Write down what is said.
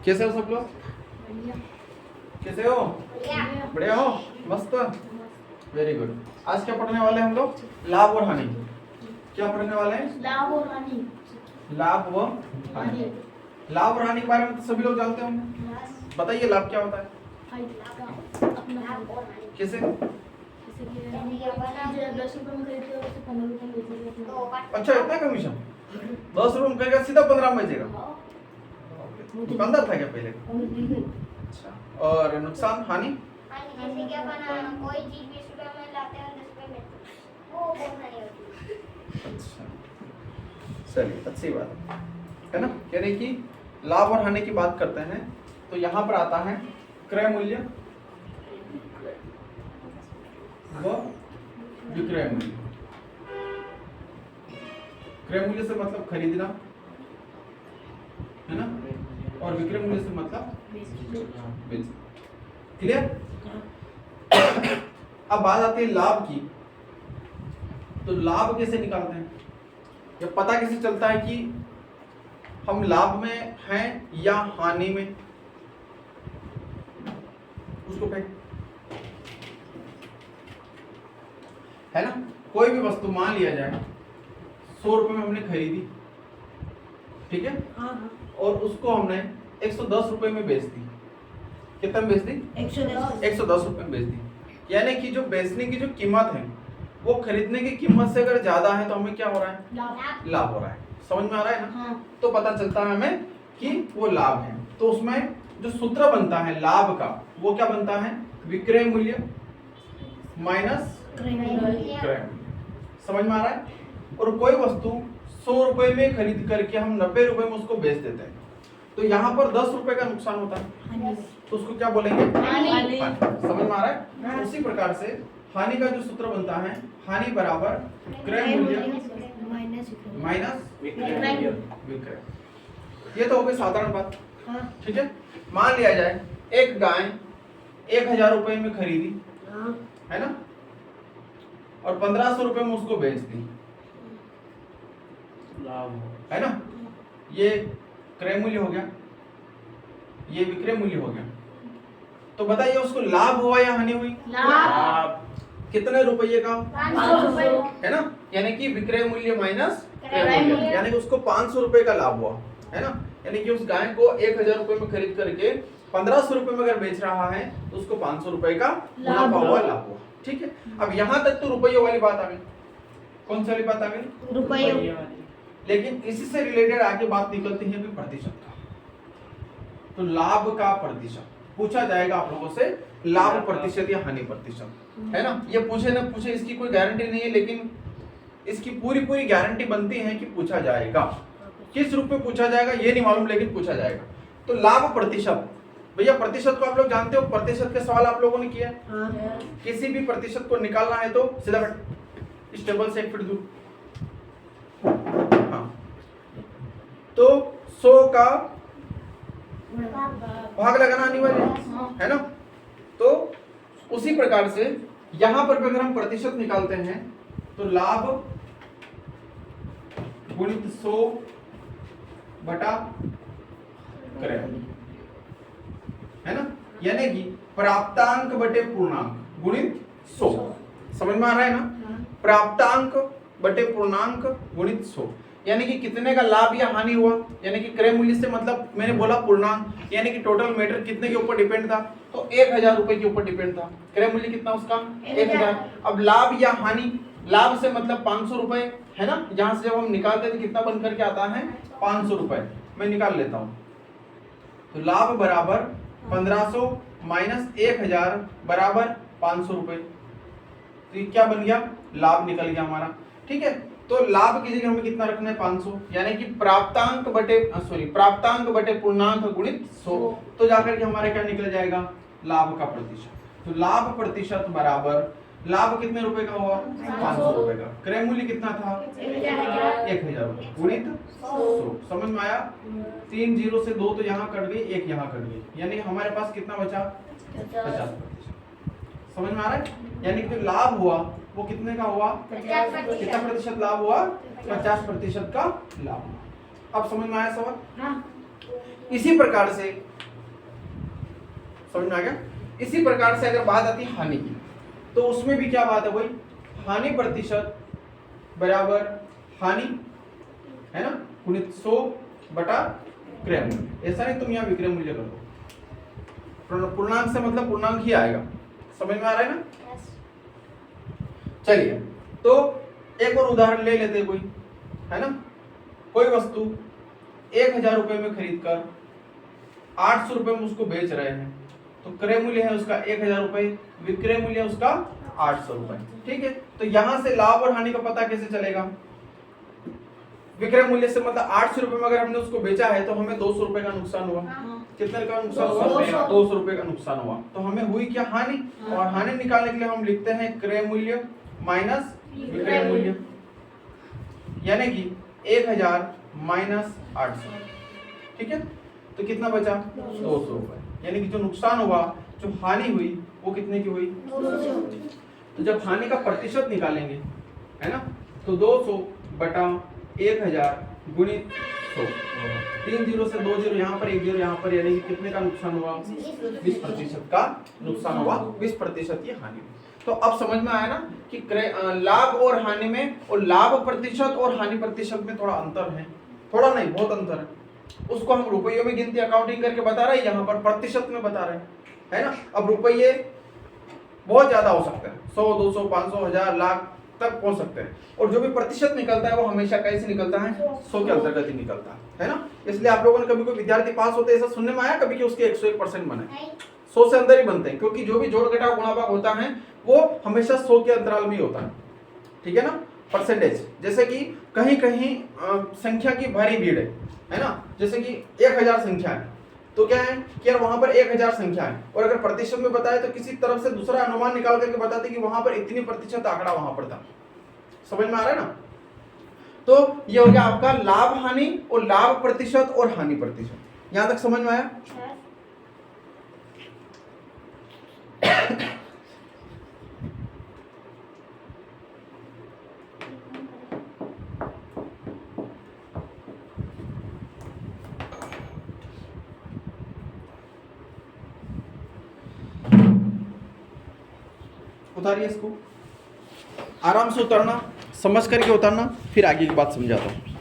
कैसे हो सब लोग? कैसे हो? बढ़िया हो? मस्त, वेरी गुड। आज क्या पढ़ने वाले हैं हम लोग? लाभ और हानि। क्या पढ़ने वाले हैं? लाभ और हानि। लाभ व हानि। लाभ और हानि के बारे में तो सभी लोग जानते होंगे। बताइए लाभ क्या होता है? कैसे? 10 रुपए में खरीदते हो तो 15 रुपए में बेचोगे। अच्छा, इतना कमीशन? 10 रुपए में कहेगा सीधा 15 में बेचेगा। दुकानदार था क्या पहले? अच्छा, और नुकसान हानि? जैसे कि अपन कोई चीज 20 रुपए में लाते हैं 10 रुपए में, वो बहुत हानि होती है। अच्छा, चलिए अच्छी बात है ना। कह रहे कि लाभ और हानि की बात करते हैं तो यहाँ पर आता है क्रय मूल्य व विक्रय मूल्य। क्रय मूल्य से मतलब खरीदना है ना, और विक्रय मूल्य से मतलब बेचना। क्लियर? अब बात आती है लाभ की। तो लाभ कैसे निकालते हैं, या पता कैसे चलता है कि हम लाभ में हैं या हानि में? उसको फेंक, है ना। कोई भी वस्तु मान लिया जाए 100 रुपए में हमने खरीदी, ठीक है, और उसको हमने 110 रुपए में बेच दी। कितना में बेच दी? 110 रुपए में बेच दी। यानी कि जो बेचने की जो कीमत है वो खरीदने की कीमत से अगर ज्यादा है तो हमें क्या हो रहा है? लाभ हो रहा है। समझ में आ रहा है ना? हाँ। तो पता चलता है हमें कि वो लाभ है। तो उसमें जो सूत्र बनता है लाभ का वो क्या बनता है? विक्रय मूल्य माइनस क्रय मूल्य। समझ में आ रहा है? और कोई वस्तु 100 रुपए में खरीद करके हम 90 रुपए में उसको बेच देते हैं तो यहाँ पर 10 रुपए का नुकसान होता है, तो उसको क्या बोलेंगे? हानि। समझ में आ रहा है? उसी प्रकार से हानि का जो सूत्र बनता है, हानि बराबर क्रय मूल्य माइनस विक्रय। ये तो हो गई साधारण बात, ठीक है। मान लिया जाए एक गाय 1000 रुपए में खरीदी, है ना, और 1500 रुपए में उसको बेच दी, है ना। ये क्रय मूल्य हो गया, ये विक्रय मूल्य हो गया। तो बताइए उसको लाभ हुआ या हानि हुई? लाभ। कितने रुपये का? 500 रुपए। है ना, यानी कि विक्रय मूल्य माइनस क्रय मूल्य। यानी कि उसको 500 रुपए का लाभ हुआ, है ना। यानी कि उस गाय को 1000 रुपए में खरीद करके 1500 रुपए में अगर बेच रहा है तो उसको 500 रुपए का मुनाफा हुआ, लाभ हुआ, ठीक है। अब यहाँ तक तो रुपयों वाली बात आ गई। कौन सी वाली बात आ गई? रुपये। लेकिन इसी से रिलेटेड आगे बात निकलती है प्रतिशत का। तो लाभ का प्रतिशत पूछा जाएगा आप लोगों से, लाभ प्रतिशत या हानि प्रतिशत, है ना। ये पूछे ना पूछे इसकी कोई गारंटी नहीं है, लेकिन इसकी पूरी गारंटी बनती है कि पूछा जाएगा। किस रूप में पूछा जाएगा ये नहीं मालूम, लेकिन पूछा जाएगा। तो लाभ प्रतिशत, भैया प्रतिशत को आप लोग जानते हो, प्रतिशत के सवाल आप लोगों ने किया है। किसी भी प्रतिशत को निकालना है तो सीधा बैठ, इस टेबल से 1 फीट दूर। हाँ, तो 100 का भाग लगाना अनिवार्य है ना। तो उसी प्रकार से यहां पर भी अगर हम प्रतिशत निकालते हैं तो लाभ गुणित 100 बटा क्रय, है ना। यानी कि प्राप्तांक बटे पूर्णांक गुणित 100। समझ में आ रहा है ना? प्राप्तांक बटे पूर्णांक गुणित 100, यानी कि कितने का लाभ या हानि हुआ। यानी कि क्रय मूल्य से मतलब मैंने बोला पूर्णांक, यानी कि टोटल मैटर कितने के ऊपर डिपेंड था, तो 1000 रुपए के ऊपर डिपेंड था। क्रय मूल्य कितना उसका? 1000। अब लाभ या हानि, लाभ से मतलब 500 रुपए, है ना। यहां से जब हम निकालते हैं तो कितना बन करके आता है? 500 रुपए। मैं निकाल लेता हूं। तो लाभ बराबर 1500 माइनस 1000 बराबर 500 रुपए। तो ये क्या बन गया? लाभ निकल गया हमारा, ठीक है। तो लाभ की जगह हमें कितना रखना है? 500, यानी कि प्राप्तांक बटे पूर्णांक गुणित 100। तो जाकर के हमारा क्या निकल जाएगा? लाभ का प्रतिशत। तो लाभ प्रतिशत बराबर, लाभ कितने रुपए का हुआ? 500 रुपए का। क्रय मूल्य कितना था? 1000 रुपए गुणित 100। समझ में आया? 3 0 से 2 तो यहाँ कट गई, 1 यहाँ कट गई, यानी हमारे पास कितना बचा? 50%। समझ में आ रहा है? यानी कि जो लाभ हुआ वो कितने का हुआ? 50%। कितना प्रतिशत लाभ हुआ? 50% का लाभ हुआ। अब समझ में आया सवाल? इसी प्रकार से समझ में आ गया। इसी प्रकार से अगर बात आती है हानि की, तो उसमें भी क्या बात है भाई, हानि प्रतिशत बराबर हानि है ना गुणित 100 बटा क्रय मूल्य। ऐसा नहीं तुम यहाँ विक्रय मूल्य कर दो, पूर्णांक से मतलब पूर्णांक ही आएगा। समझ में आ रहा है ना। चलिए तो एक और उदाहरण ले लेते हैं कोई, है ना। कोई वस्तु 1000 रुपए में खरीद कर 800 रुपए में उसको बेच रहे हैं, तो क्रय मूल्य है उसका 1000 रुपए, विक्रय मूल्य है उसका 800 रुपए। ठीक है, तो यहां से लाभ और हानि का पता कैसे चलेगा। विक्रय मूल्य से मतलब 800 रुपए में अगर हमने उसको बेचा है तो हमें 200 रुपए का नुकसान हुआ। कितने का नुकसान हुआ, 200 रुपए का नुकसान हुआ। तो हमें हुई क्या, हानि। और हानि निकालने के लिए हम लिखते हैं क्रय मूल्य माइनस विक्रय मूल्य, यानी कि 1000 माइनस 800। ठीक है, तो कितना बचा, 200 रुपए। यानी कि जो नुकसान हुआ, जो हानि हुई, वो कितने की हुई, 200। तो जब हानि का प्रतिशत निकालेंगे, है ना, तो 200 बटा 1000 गुणित 100, 3 जीरो से 2 जीरो यहाँ पर, 1 जीरो यहाँ पर, यानी कि कितने का नुकसान हुआ, 20% का नुकसान हुआ, 20% ये हानि। तो अब समझ में आया ना कि लाभ और हानि में, और लाभ प्रतिशत और हानि प्रतिशत में थोड़ा अंतर है, थोड़ा नहीं बहुत अंतर है। उसको हम रुपयों में गिनती अकाउंटिंग करके बता रहे हैं, यहाँ पर प्रतिशत में बता रहे हैं, है ना। अब रुपये बहुत ज्यादा हो सकते हैं, 100, 200, 500, 1000, लाख तक पहुंच सकते हैं, और जो भी प्रतिशत निकलता है वो हमेशा कैसे निकलता है, 100 के अंतर्गत ही निकलता है ना। इसलिए आप लोगों ने कभी कोई विद्यार्थी पास होते ऐसा सुनने में आया कभी कि उसके 101% बने, 100 से अंदर ही बनते हैं, क्योंकि जो भी जोड़ घटाव गुणा भाग होता है वो हमेशा 100 के अंतराल में ही होता है। ठीक है ना, परसेंटेज। जैसे कि कहीं कहीं संख्या की भारी भीड़ है ना, जैसे कि 1000 संख्या है, तो क्या है कि यार वहां पर 1000 संख्या है, और अगर प्रतिशत में बताए तो किसी तरफ से दूसरा अनुमान निकाल करके बताते कि वहां पर इतनी प्रतिशत आंकड़ा वहां पर था। समझ में आ रहा है ना। तो ये हो गया आपका लाभ हानि, और लाभ प्रतिशत और हानि प्रतिशत। यहां तक समझ में आया। उतारिए इसको, आराम से उतारना, समझ करके उतारना, फिर आगे की बात समझाता हूं।